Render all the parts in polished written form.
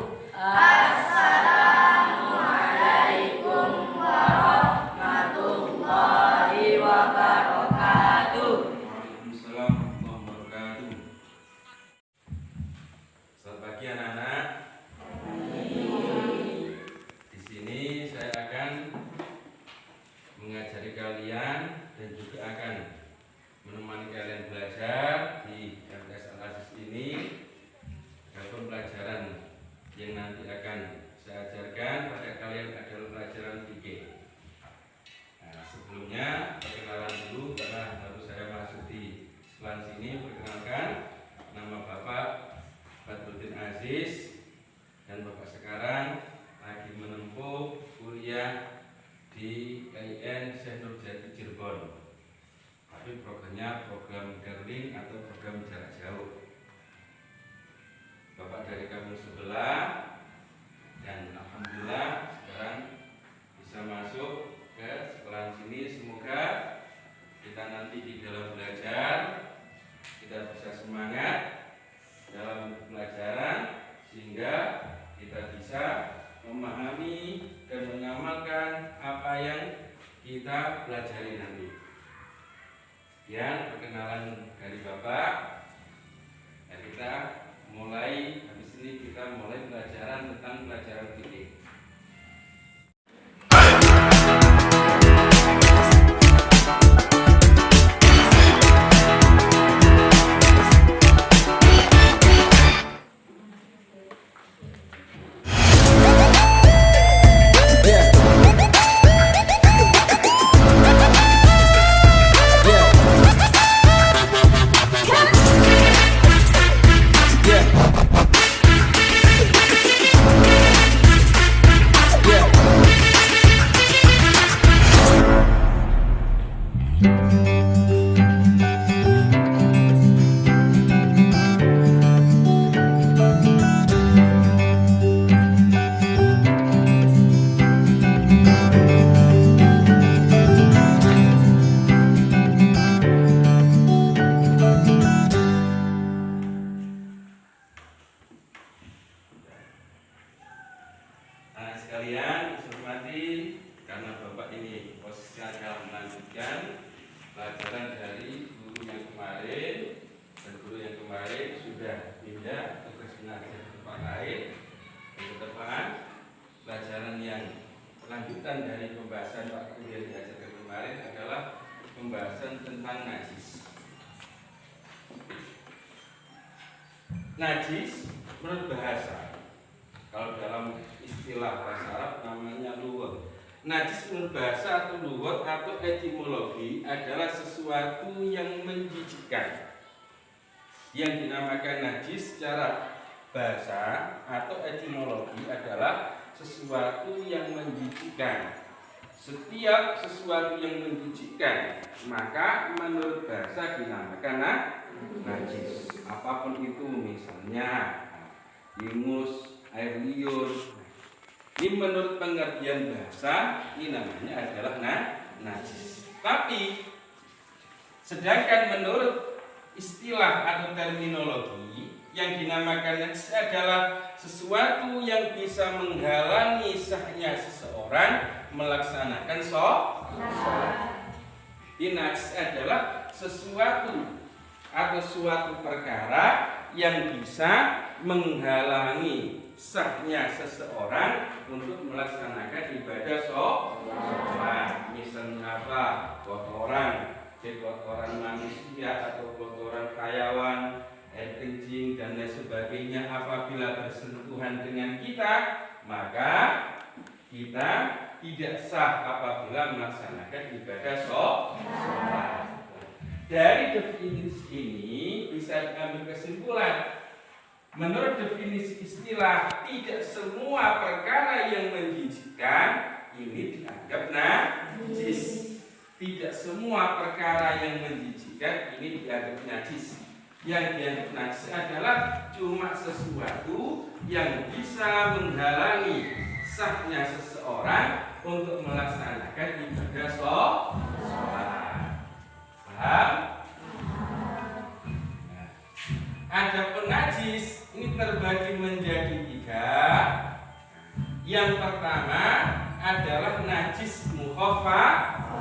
Assalamualaikum warahmatullahi wabarakatuh. Waalaikumsalam warahmatullahi wabarakatuh. Selamat pagi anak-anak. Di sini saya akan mengajari kalian dan juga akan menemani kalian belajar di MTS Al-Aziz ini. Ada pelajaran yang nanti akan saya ajarkan pada kalian adalah pelajaran fikih. Nah, sebelumnya perkenalan dulu karena baru saya masuk di sekolah sini. Perkenalkan, nama Bapak Badruddin Aziz dan Bapak sekarang lagi menempuh kuliah di KIN Syekh Nurjati Cirebon. Tapi programnya program Girling atau program jarak jauh. Bapak dari kampung sebelah dan alhamdulillah sekarang bisa masuk ke sekolah sini. Semoga kita nanti di dalam belajar kita bisa semangat dalam pelajaran sehingga kita bisa memahami dan mengamalkan apa yang kita pelajari nanti. Sekian perkenalan dari Bapak. Dan kita mulai, habis ini kita mulai pelajaran tentang pelajaran fikih. Sekalian hormati, karena Bapak ini posisinya adalah melanjutkan pelajaran dari guru yang kemarin, dan guru yang kemarin sudah pindah tugas mengajar ke tempat lain. Di depan pelajaran yang lanjutan dari pembahasan Pak Guru yang diajarkan kemarin adalah pembahasan tentang najis. Najis menurut bahasa, kalau dalam istilah bahasa Arab namanya lughat. Najis menurut bahasa atau lughat atau etimologi adalah sesuatu yang menjijikkan. Yang dinamakan najis secara bahasa atau etimologi adalah sesuatu yang menjijikkan. Setiap sesuatu yang menjijikkan maka menurut bahasa dinamakan najis. Apapun itu, misalnya ingus, air liur. Ini menurut pengertian bahasa ini namanya adalah najis. Tapi sedangkan menurut istilah atau terminologi yang dinamakan najis adalah sesuatu yang bisa menghalangi sahnya seseorang melaksanakan sholat. Ini najis adalah sesuatu atau suatu perkara yang bisa menghalangi sahnya seseorang untuk melaksanakan ibadah sholat. Misalnya apa? Kotoran, kotoran manusia atau kotoran hayawan, air kencing dan lain sebagainya apabila bersentuhan dengan kita, maka kita tidak sah apabila melaksanakan ibadah sholat. Dari definisi ini bisa diambil kesimpulan, menurut definisi istilah, tidak semua perkara yang menjijikkan ini dianggap najis. Tidak semua perkara yang menjijikkan ini dianggap najis. Yang dianggap najis adalah cuma sesuatu yang bisa menghalangi sahnya seseorang untuk melaksanakan ibadah sholat. Paham? Nah, adapun najis ini terbagi menjadi tiga. Yang pertama adalah najis mukhafafah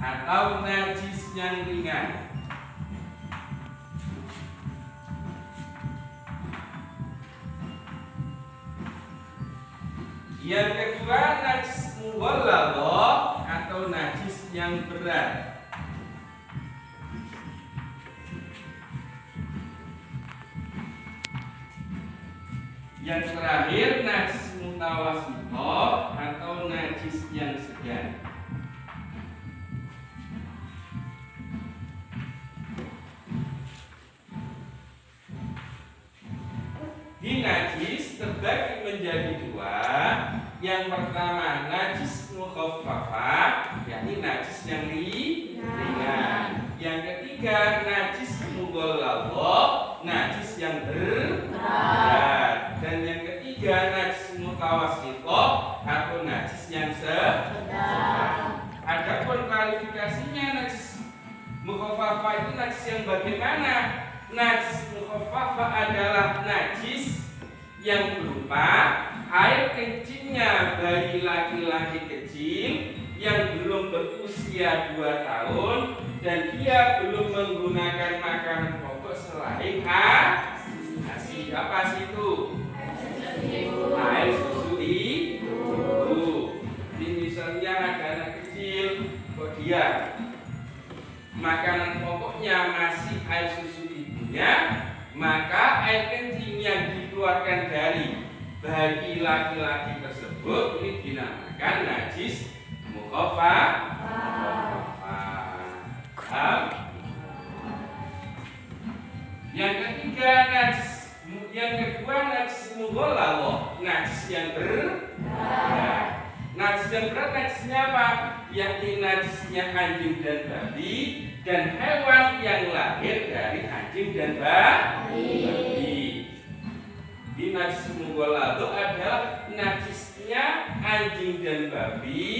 atau najis yang ringan. Yang kedua najis mughalladhah atau najis yang berat. Yang terakhir najis mutawassithah atau najis yang sedang. Di najis terbagi menjadi dua. Yang pertama najis mukhaffafah, yakni najis yang ringan. Yang ketiga najis mughalladhah, najis yang berat. Dan yang ketiga najis mutawassithah atau najis yang sedang. Adapun klarifikasinya najis mukhaffafah itu najis yang bagaimana? Najis mukhaffafah adalah najis yang berupa air kencingnya bayi laki-laki kecil yang belum berusia 2 tahun dan dia belum menggunakan makanan pokok selain ASI. Apa sih itu? Air susu ibu. Jadi misalnya ada anak kecil kok dia makanan pokoknya masih air susu ibunya, maka air kencing yang dikeluarkan dari bayi laki-laki tersebut ini dinamakan najis mukhaffafah. Yang ketiga yang kedua najis mughalladhah, najis yang berat. Najis yang berat najisnya apa? Yakni najisnya anjing dan babi dan hewan yang lahir dari anjing dan babi. Di najis mughalladhah adalah najisnya anjing dan babi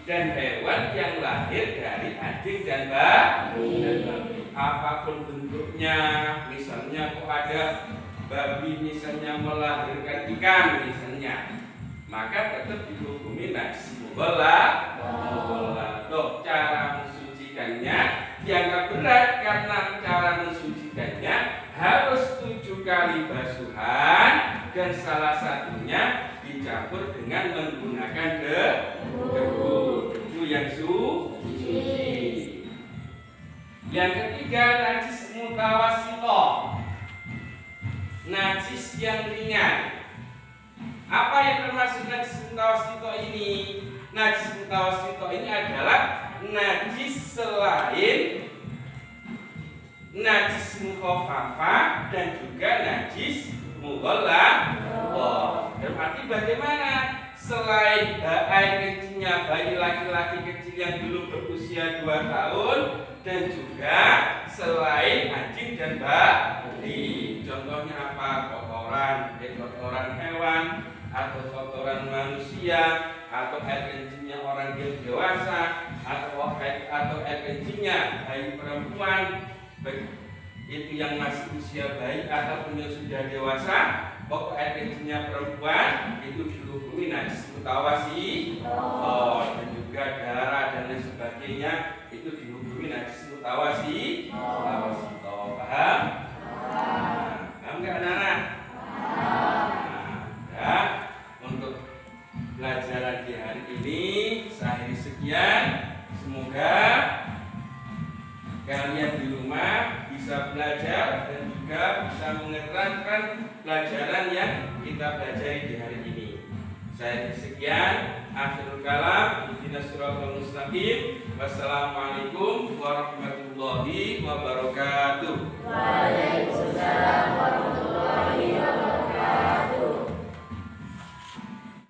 dan hewan yang lahir dari anjing dan babi. Apapun bentuknya, misalnya kok ada babi misalnya melahirkan ikan misalnya, maka tetap dihukumi najis mughalladhah. Cara mensucikannya dianggap berat karena cara mensucikannya harus 7 kali basuhan dan salah satunya dicampur dengan menggunakan debu yang suci. Yang ketiga najis mutawassithah, najis yang ringan. Apa yang termasuk najis mutawassithah ini? Najis mutawassithah ini adalah najis selain najis mukhaffafah dan juga najis mughalladhah. Berarti bagaimana? Selain air kencingnya bayi laki-laki kecil yang belum berusia 2 tahun dan juga selain anjing dan babi. Contohnya apa? Kotoran hewan atau kotoran manusia atau air kencingnya orang dewasa atau air kencingnya bayi perempuan, itu yang masih usia bayi ataupun yang sudah dewasa, pokok air kencingnya perempuan itu dihukumi najis mutawassithah. Dan juga darah dan lain sebagainya itu dihukumi najis mutawassithah. Paham? Paham nggak anak-anak? Ya, untuk pelajaran di hari ini saya akhiri sekian. Semoga kalian di rumah bisa belajar dan juga bisa menerapkan pelajaran yang kita pelajari di hari ini. Saya sekian, akhirul kalam, ihdinas siratal mustaqim. Wassalamualaikum warahmatullahi wabarakatuh.